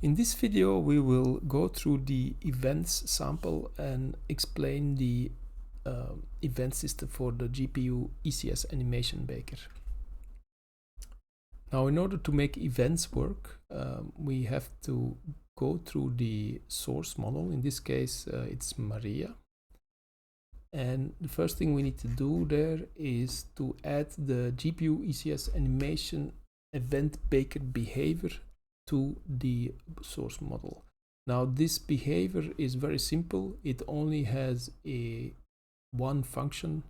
In this video, we will go through the events sample and explain the event system for the GPU ECS Animation Baker. Now, in order to make events work, we have to go through the source model. In this case, it's Maria. And the first thing we need to do there is to add the GPU ECS Animation Event Baker behavior to the source model. Now, this behavior is very simple. It only has one function,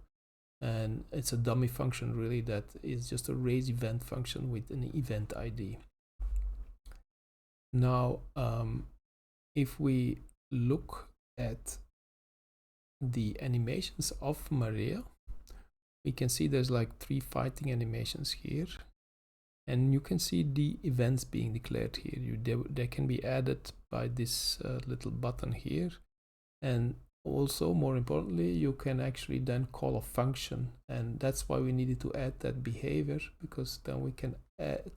and it's a dummy function really that is just a raise event function with an event ID. Now, if we look at the animations of Maria, we can see there's like 3 fighting animations here, and you can see the events being declared here. They can be added by this little button here, and also more importantly, you can actually then call a function, and that's why we needed to add that behavior, because then we can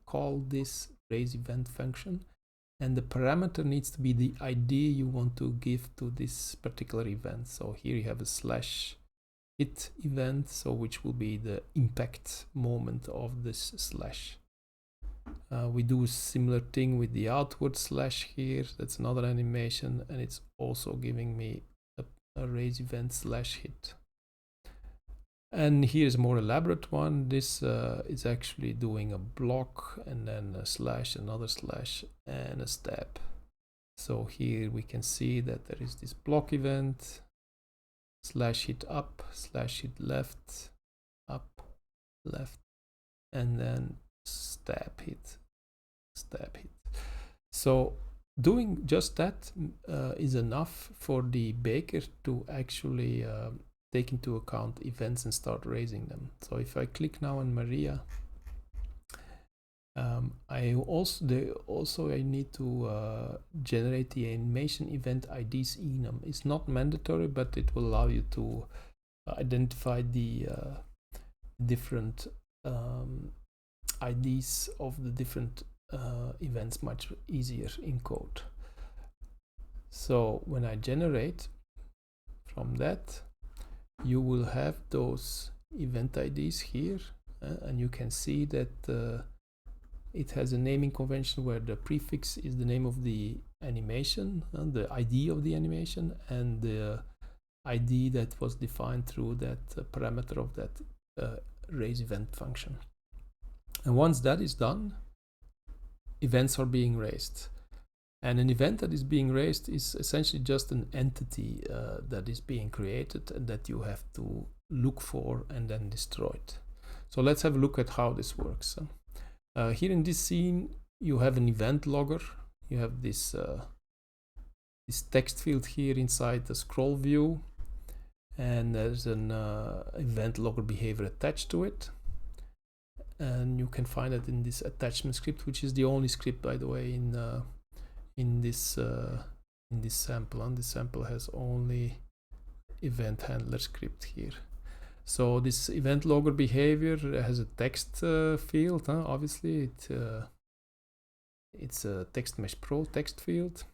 call this raise event function, and the parameter needs to be the ID you want to give to this particular event. So here you have a slash hit event, so which will be the impact moment of this slash. We do a similar thing with the outward slash here. That's another animation, and it's also giving me a raise event slash hit. And here's a more elaborate one. This is actually doing a block and then a slash, another slash, and a stab. So here we can see that there is this block event, slash hit up, slash hit left, up, left, and then stab hit, stab hit. So doing just that is enough for the baker to actually take into account events and start raising them. So if I click now on Maria, I need to generate the animation event IDs enum. It's not mandatory, but it will allow you to identify the different IDs of the different events much easier in code. So when I generate from that, you will have those event IDs here, and you can see that it has a naming convention where the prefix is the name of the animation, the ID of the animation, and the ID that was defined through that parameter of that raise event function. And once that is done, events are being raised. And an event that is being raised is essentially just an entity that is being created and that you have to look for and then destroy it. So let's have a look at how this works. Here in this scene, you have an event logger. You have this text field here inside the scroll view, and there's an event logger behavior attached to it. And you can find it in this attachment script, which is the only script, by the way, in this sample. And this sample has only event handler script here. So this event logger behavior has a text field. Obviously, it's a text mesh pro text field.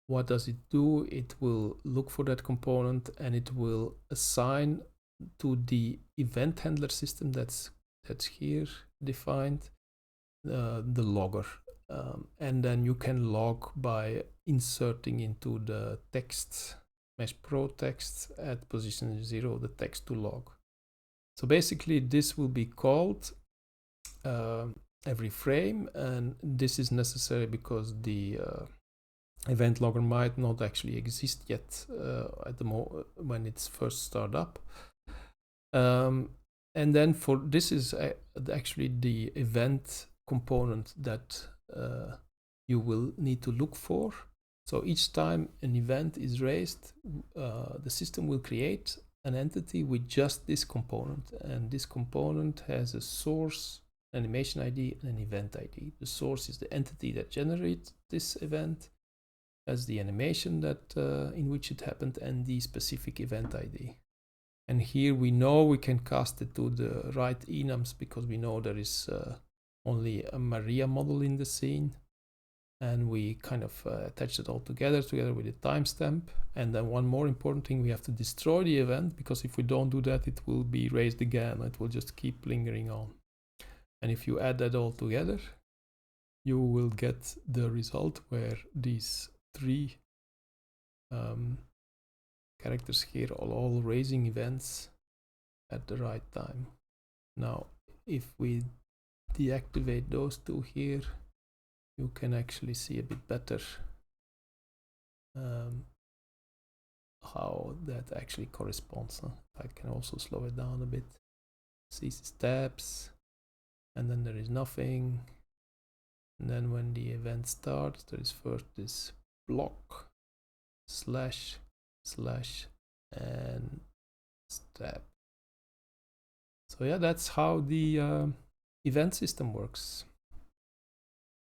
What does it do? It will look for that component, and it will assign to the event handler system that's here defined the logger, and then you can log by inserting into the text mesh pro text at position 0 the text to log. So basically this will be called every frame, and this is necessary because the event logger might not actually exist yet at the moment when it's first started up. And then for this is actually the event component that you will need to look for. So each time an event is raised, the system will create an entity with just this component, and this component has a source, animation ID, and an event ID. The source is the entity that generates this event, as the animation that in which it happened, and the specific event ID. And here we know we can cast it to the right enums because we know there is only a Maria model in the scene, and we kind of attach it all together with a timestamp. And then one more important thing, we have to destroy the event, because if we don't do that, it will be raised again. It will just keep lingering on. And if you add that all together, you will get the result where these three characters here are all raising events at the right time. Now, if we deactivate those two here, you can actually see a bit better how that actually corresponds. I can also slow it down a bit. See steps, and then there is nothing. And then when the event starts, there is first this block, slash, and step. So yeah, that's how the event system works.